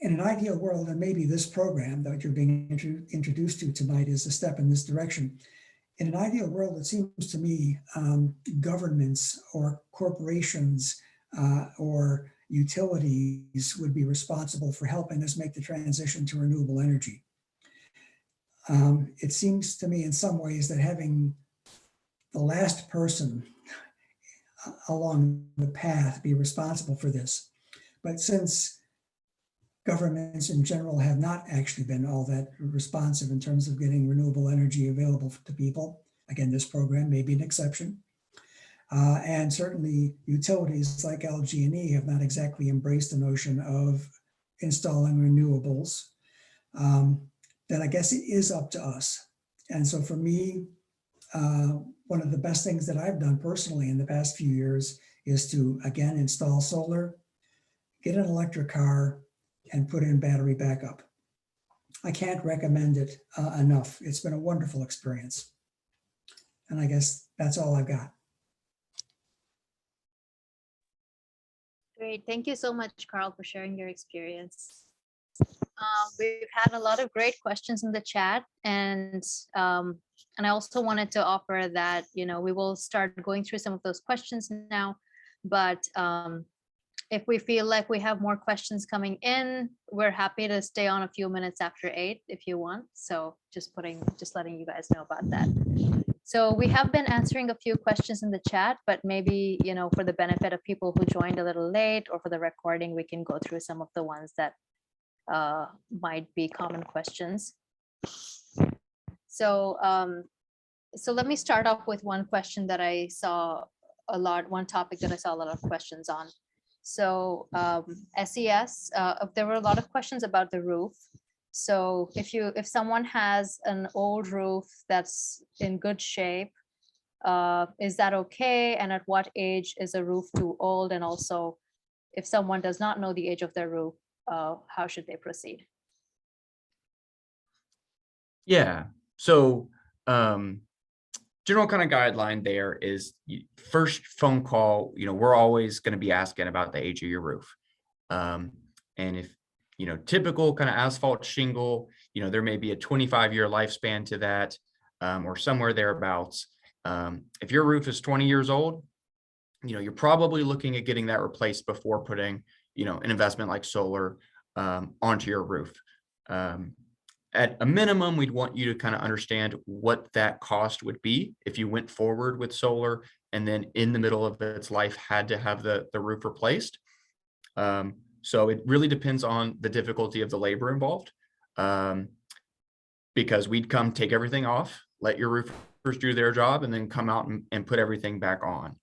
in an ideal world, and maybe this program that you're being introduced to tonight is a step in this direction. In an ideal world, it seems to me governments or corporations or utilities would be responsible for helping us make the transition to renewable energy. It seems to me in some ways that having the last person along the path be responsible for this. But since governments in general have not actually been all that responsive in terms of getting renewable energy available to people, again, this program may be an exception. And certainly utilities like LG&E have not exactly embraced the notion of installing renewables. Then I guess it is up to us. And so for me, one of the best things that I've done personally in the past few years is to, again, install solar, get an electric car, and put in battery backup. I can't recommend it enough. It's been a wonderful experience. And I guess that's all I've got. Great. Thank you so much, Carl, for sharing your experience. We've had a lot of great questions in the chat, and I also wanted to offer that, you know, we will start going through some of those questions now, but if we feel like we have more questions coming in, we're happy to stay on a few minutes after 8 if you want. So just letting you guys know about that. So we have been answering a few questions in the chat, but maybe, you know, for the benefit of people who joined a little late or for the recording, we can go through some of the ones that might be common questions. So so let me start off with one question that I saw one topic that I saw a lot of questions on. So SES, there were a lot of questions about the roof. So if someone has an old roof that's in good shape, is that okay? And at what age is a roof too old? And also, if someone does not know the age of their roof, how should they proceed? Yeah. So general kind of guideline there is first phone call, you know, we're always going to be asking about the age of your roof. And if, you know, typical kind of asphalt shingle, you know, there may be a 25-year lifespan to that. or somewhere thereabouts. If your roof is 20 years old, you're probably looking at getting that replaced before putting, an investment like solar onto your roof. At a minimum, we'd want you to kind of understand what that cost would be if you went forward with solar and then in the middle of its life had to have the roof replaced. So it really depends on the difficulty of the labor involved, because we'd come take everything off, let your roofers do their job, and then come out and put everything back on.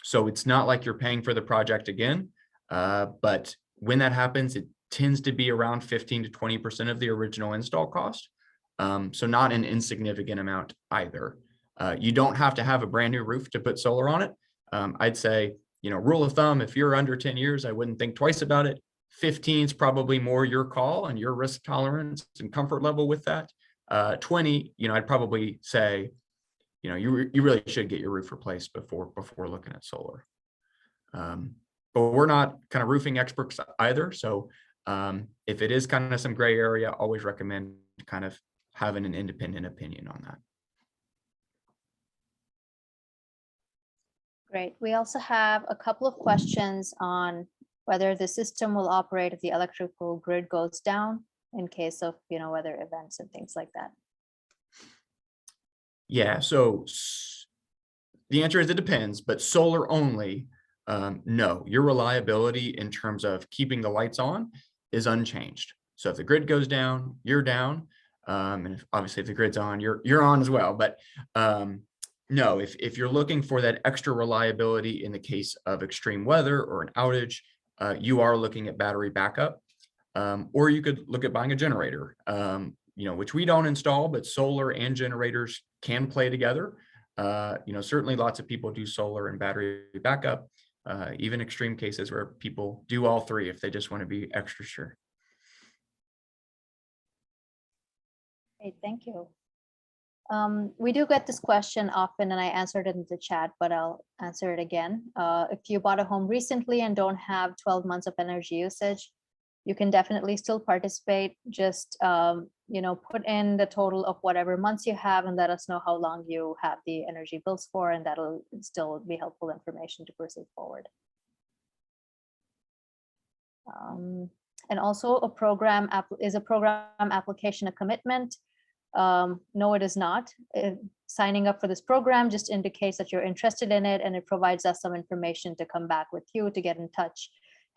So it's not like you're paying for the project again, but when that happens, it tends to be around 15 to 20% of the original install cost. So not an insignificant amount either. You don't have to have a brand new roof to put solar on it. I'd say, rule of thumb, if you're under 10 years, I wouldn't think twice about it. 15 is probably more your call and your risk tolerance and comfort level with that. 20, I'd probably say, you really should get your roof replaced before looking at solar. But we're not kind of roofing experts either. So if it is kind of some gray area, always recommend kind of having an independent opinion on that. Great. We also have a couple of questions on whether the system will operate if the electrical grid goes down in case of, weather events and things like that. Yeah, so the answer is it depends, but solar only, no, your reliability in terms of keeping the lights on is unchanged. So if the grid goes down, you're down. And obviously if the grid's on, you're on as well. But no, if you're looking for that extra reliability in the case of extreme weather or an outage, you are looking at battery backup, or you could look at buying a generator, which we don't install, but solar and generators can play together. Certainly lots of people do solar and battery backup, even extreme cases where people do all three if they just want to be extra sure. Great, thank you. We do get this question often, and I answered it in the chat, but I'll answer it again. If you bought a home recently and don't have 12 months of energy usage, you can definitely still participate. Just put in the total of whatever months you have and let us know how long you have the energy bills for, and that'll still be helpful information to proceed forward. And also is a program application a commitment? No, it is not. Signing up for this program just indicates that you're interested in it, and it provides us some information to come back with you to get in touch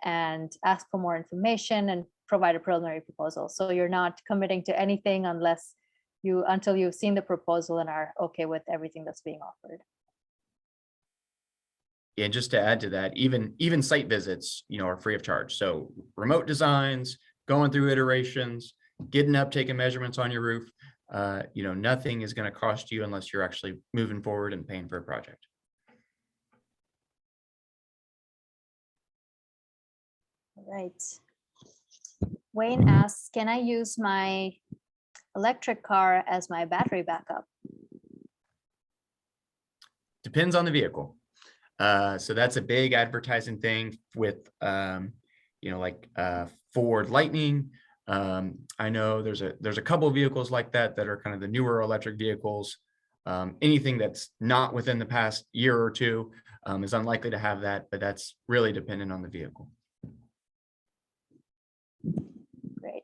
and ask for more information and provide a preliminary proposal. So you're not committing to anything until you've seen the proposal and are okay with everything that's being offered. And just to add to that, even site visits, are free of charge. So remote designs, going through iterations, getting up, taking measurements on your roof, nothing is going to cost you unless you're actually moving forward and paying for a project. All right. Wayne asks, can I use my electric car as my battery backup? Depends on the vehicle. So that's a big advertising thing with, Ford Lightning. I know there's a couple of vehicles like that are kind of the newer electric vehicles. Anything that's not within the past year or two is unlikely to have that, but that's really dependent on the vehicle. Great.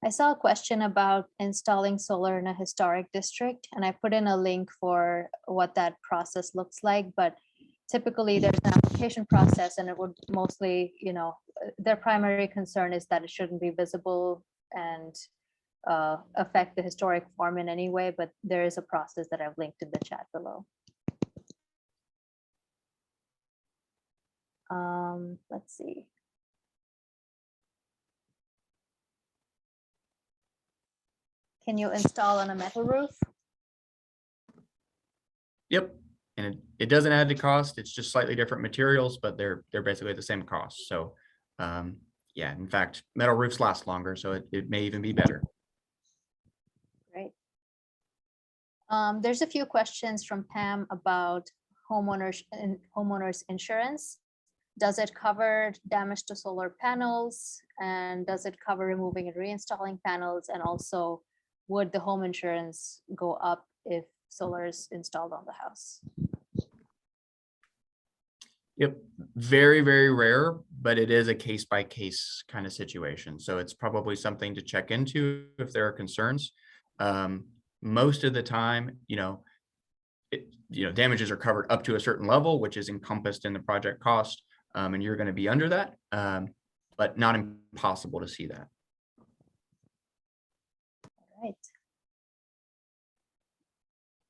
I saw a question about installing solar in a historic district, and I put in a link for what that process looks like, but typically there's an application process, and it would mostly, their primary concern is that it shouldn't be visible and affect the historic form in any way, but there is a process that I've linked in the chat below. Let's see. Can you install on a metal roof? Yep. And it doesn't add to cost. It's just slightly different materials, but they're basically the same cost. So yeah, in fact, metal roofs last longer, so it may even be better. Great. There's a few questions from Pam about homeowners insurance. Does it cover damage to solar panels? And does it cover removing and reinstalling panels? And also, would the home insurance go up if solar is installed on the house? Yep, very, very rare, but it is a case by case kind of situation. So it's probably something to check into if there are concerns. Most of the time, damages are covered up to a certain level, which is encompassed in the project cost, and you're going to be under that, but not impossible to see that. Right.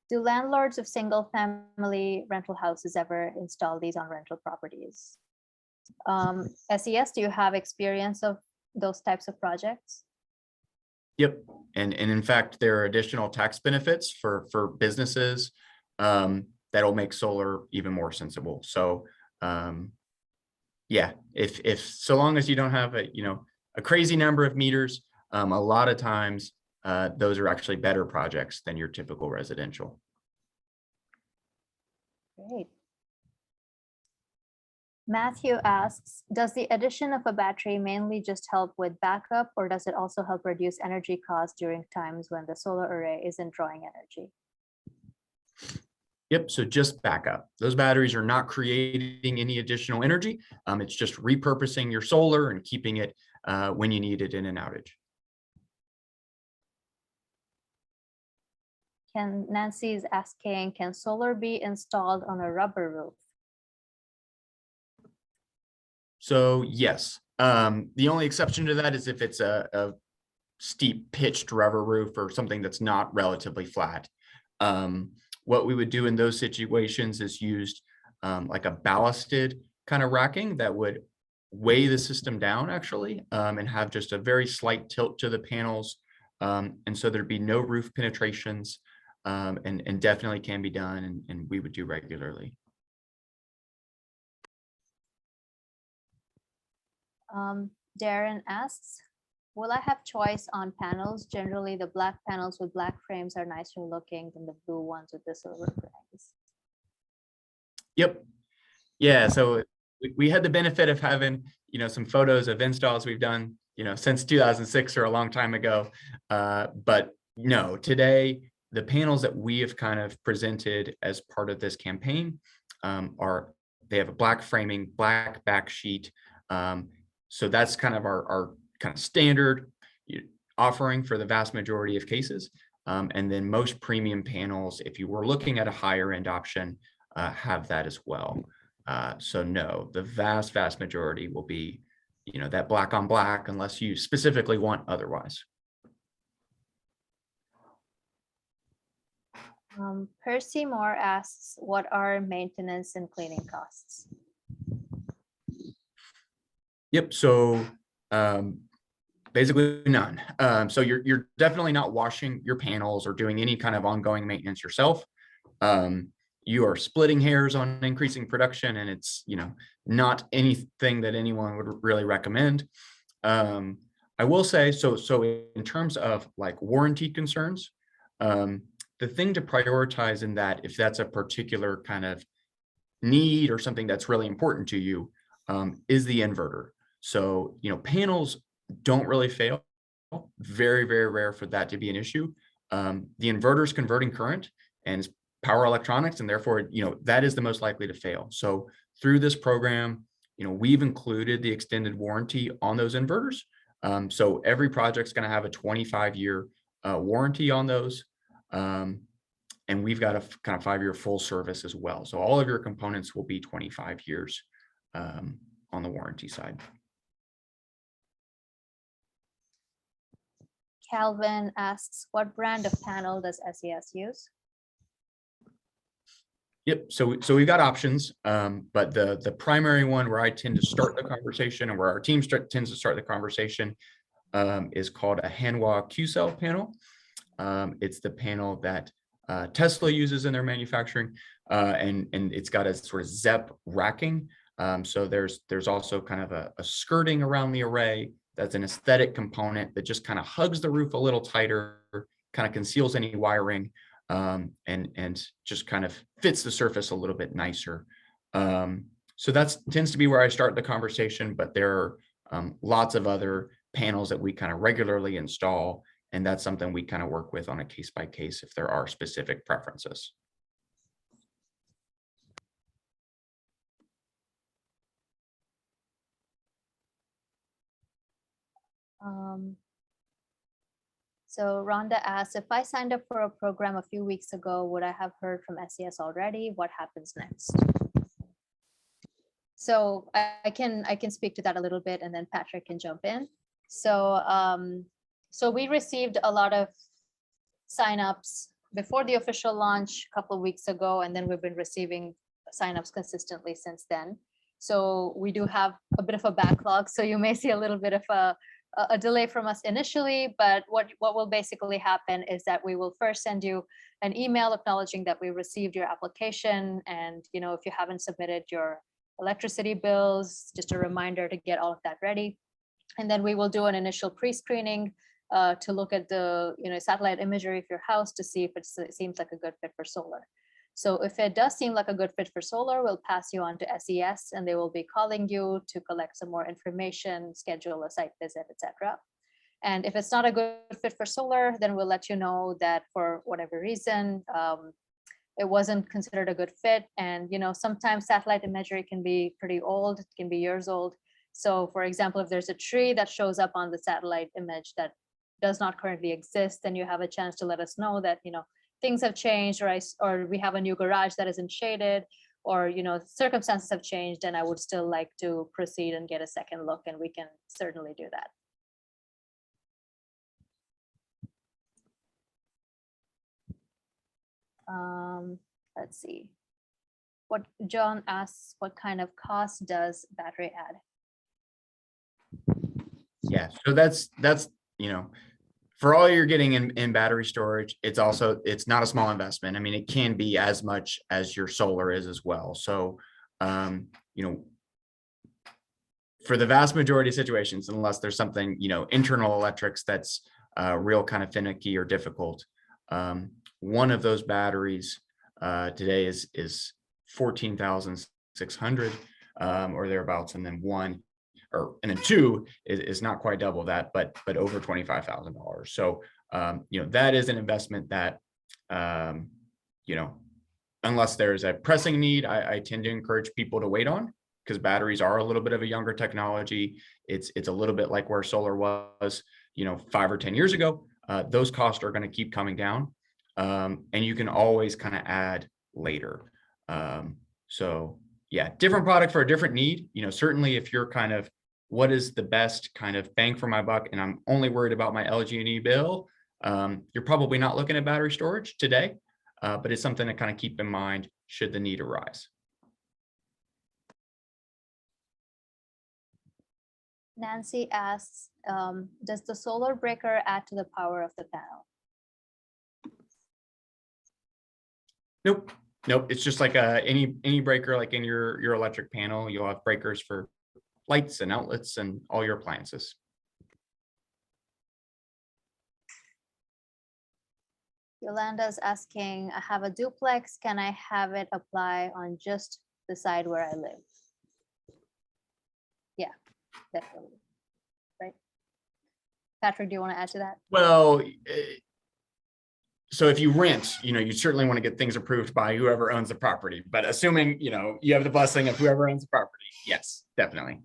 Do landlords of single-family rental houses ever install these on rental properties? SES, do you have experience of those types of projects? Yep, and in fact, there are additional tax benefits for businesses that'll make solar even more sensible. So, yeah, if so long as you don't have a crazy number of meters, a lot of times those are actually better projects than your typical residential. Great. Matthew asks, does the addition of a battery mainly just help with backup, or does it also help reduce energy costs during times when the solar array isn't drawing energy? Yep, so just backup. Those batteries are not creating any additional energy. It's just repurposing your solar and keeping it when you need it in an outage. Nancy is asking, can solar be installed on a rubber roof? So yes, the only exception to that is if it's a steep pitched rubber roof or something that's not relatively flat. What we would do in those situations is used like a ballasted kind of racking that would weigh the system down actually, and have just a very slight tilt to the panels. And so there'd be no roof penetrations, and definitely can be done, and we would do regularly. Darren asks, will I have choice on panels? Generally, the black panels with black frames are nicer looking than the blue ones with the silver frames. Yep. Yeah. So we had the benefit of having, some photos of installs we've done, since 2006 or a long time ago. But no, today, the panels that we have kind of presented as part of this campaign they have a black framing, black back sheet. So that's kind of our kind of standard offering for the vast majority of cases. And then most premium panels, if you were looking at a higher end option, have that as well. So no, the vast majority will be, that black on black, unless you specifically want otherwise. Percy Moore asks, what are maintenance and cleaning costs? Yep. So basically none. So you're definitely not washing your panels or doing any kind of ongoing maintenance yourself. You are splitting hairs on increasing production, and it's not anything that anyone would really recommend. I will say so in terms of like warranty concerns, the thing to prioritize in that, if that's a particular kind of need or something that's really important to you, is the inverter. So, panels don't really fail. Very, very rare for that to be an issue. The inverter is converting current and it's power electronics, and therefore, that is the most likely to fail. So through this program, we've included the extended warranty on those inverters. So every project's going to have a 25-year warranty on those. And we've got a kind of 5-year full service as well. So all of your components will be 25 years on the warranty side. Calvin asks, what brand of panel does SES use? Yep. So we've got options, but the primary one where I tend to start the conversation and where our team tends to start the conversation is called a Hanwha Q-cell panel. It's the panel that Tesla uses in their manufacturing, and it's got a sort of ZEP racking. So there's also kind of a skirting around the array. That's an aesthetic component that just kind of hugs the roof a little tighter, kind of conceals any wiring, and just kind of fits the surface a little bit nicer. So that tends to be where I start the conversation, but there are lots of other panels that we kind of regularly install And that's something we kind of work with on a case by case if there are specific preferences. So Rhonda asks, if I signed up for a program a few weeks ago, would I have heard from SES already? What happens next? So I can speak to that a little bit, and then Patrick can jump in. So so we received a lot of signups before the official launch a couple of weeks ago, and then we've been receiving signups consistently since then. So we do have a bit of a backlog. So you may see a little bit of a delay from us initially, but what will basically happen is that we will first send you an email acknowledging that we received your application, and if you haven't submitted your electricity bills, just a reminder to get all of that ready. And then we will do an initial pre-screening to look at the satellite imagery of your house to see if it seems like a good fit for solar. So if it does seem like a good fit for solar, we'll pass you on to SES, and they will be calling you to collect some more information, schedule a site visit, etc. And if it's not a good fit for solar, then we'll let you know that for whatever reason, it wasn't considered a good fit. And sometimes satellite imagery can be pretty old, it can be years old. So for example, if there's a tree that shows up on the satellite image that does not currently exist, then you have a chance to let us know that things have changed, or we have a new garage that isn't shaded, or circumstances have changed, and I would still like to proceed and get a second look, and we can certainly do that. Let's see. What John asks, what kind of cost does battery add? Yeah, so that's for all you're getting in battery storage, it's not a small investment. I mean, it can be as much as your solar is as well. So, for the vast majority of situations, unless there's something, internal electrics that's real kind of finicky or difficult, one of those batteries today is 14,600 or thereabouts, and then two is not quite double that, but over $25,000. So that is an investment that unless there's a pressing need, I tend to encourage people to wait on, because batteries are a little bit of a younger technology. It's a little bit like where solar was 5 or 10 years ago. Those costs are going to keep coming down, and you can always kind of add later. So yeah, different product for a different need. Certainly if you're kind of, what is the best kind of bang for my buck, and I'm only worried about my LG&E bill, you're probably not looking at battery storage today, but it's something to kind of keep in mind should the need arise. Nancy asks, does the solar breaker add to the power of the panel? Nope. It's just like any breaker, like in your electric panel, you'll have breakers for lights and outlets and all your appliances. Yolanda's asking, I have a duplex. Can I have it apply on just the side where I live? Yeah, definitely. Right. Patrick, do you want to add to that? Well, so if you rent, you certainly want to get things approved by whoever owns the property. But assuming, you have the blessing of whoever owns the property, yes, definitely.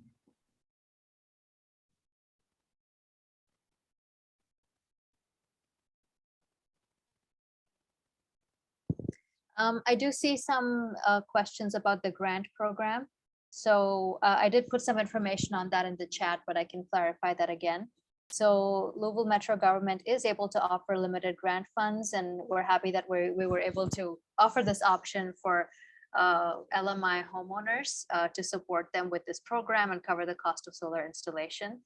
I do see some questions about the grant program. So I did put some information on that in the chat, but I can clarify that again. So Louisville Metro government is able to offer limited grant funds, and we're happy that we were able to offer this option for LMI homeowners to support them with this program and cover the cost of solar installation.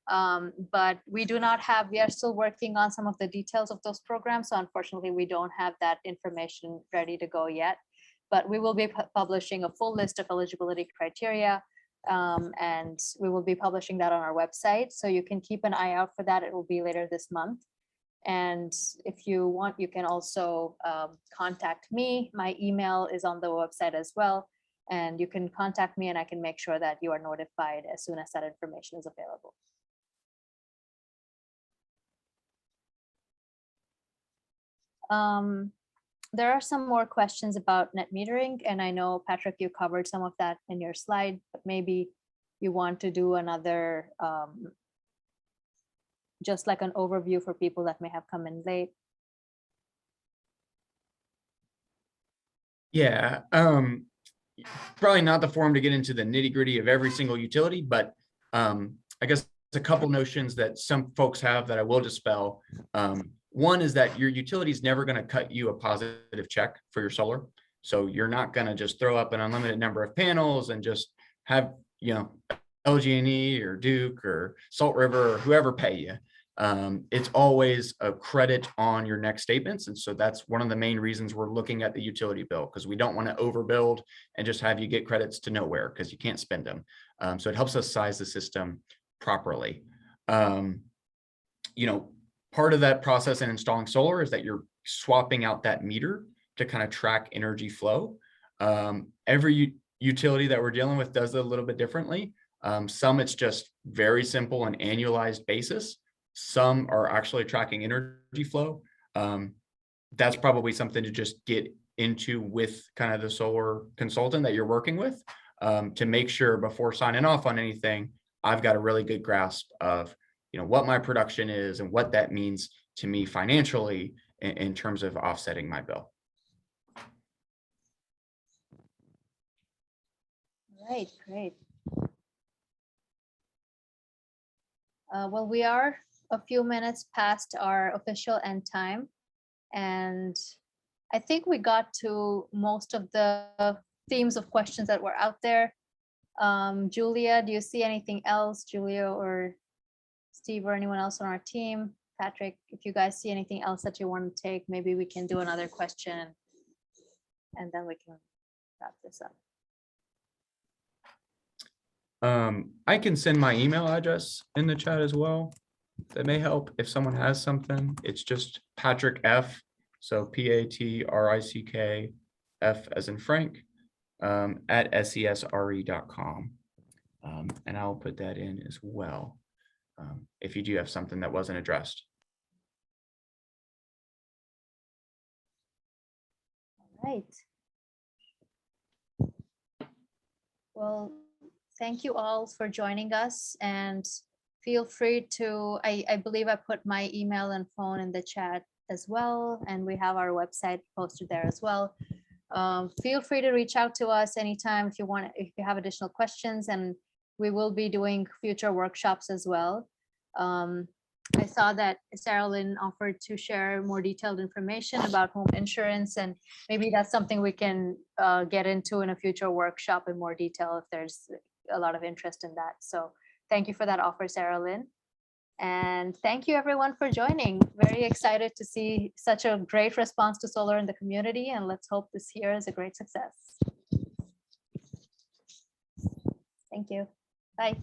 But we are still working on some of the details of those programs. So unfortunately, we don't have that information ready to go yet, but we will be publishing a full list of eligibility criteria. And we will be publishing that on our website. So you can keep an eye out for that. It will be later this month. And if you want, you can also contact me. My email is on the website as well. And you can contact me and I can make sure that you are notified as soon as that information is available. There are some more questions about net metering, and I know, Patrick, you covered some of that in your slide, but maybe you want to do another, just like an overview for people that may have come in late. Yeah, probably not the forum to get into the nitty gritty of every single utility, but I guess a couple notions that some folks have that I will dispel. One is that your utility is never going to cut you a positive check for your solar. So you're not going to just throw up an unlimited number of panels and just have, you know, LG&E or Duke or Salt River or whoever pay you. It's always a credit on your next statements. And so that's one of the main reasons we're looking at the utility bill, because we don't want to overbuild and just have you get credits to nowhere because you can't spend them. So it helps us size the system properly. You know, part of that process in installing solar is that you're swapping out that meter to kind of track energy flow. Every utility that we're dealing with does it a little bit differently. Some it's just very simple and annualized basis. Some are actually tracking energy flow. That's probably something to just get into with kind of the solar consultant that you're working with, to make sure before signing off on anything, I've got a really good grasp of, you know, what my production is and what that means to me financially in terms of offsetting my bill. Right, great. Well, we are a few minutes past our official end time, and I think we got to most of the themes of questions that were out there. Julia, do you see anything else? Julia or Steve or anyone else on our team? Patrick, if you guys see anything else that you want to take, maybe we can do another question and then we can wrap this up. I can send my email address in the chat as well. That may help if someone has something. It's just Patrick F. So PATRICK F as in Frank, at SESRE.com. And I'll put that in as well, if you do have something that wasn't addressed. All right. Well, thank you all for joining us, and feel free to, I believe I put my email and phone in the chat as well, and we have our website posted there as well. Feel free to reach out to us anytime if you want, if you have additional questions, and we will be doing future workshops as well. I saw that Sarah Lynn offered to share more detailed information about home insurance, and maybe that's something we can get into in a future workshop in more detail if there's a lot of interest in that. So thank you for that offer, Sarah Lynn. And thank you everyone for joining. Very excited to see such a great response to solar in the community, and let's hope this year is a great success. Thank you. Bye.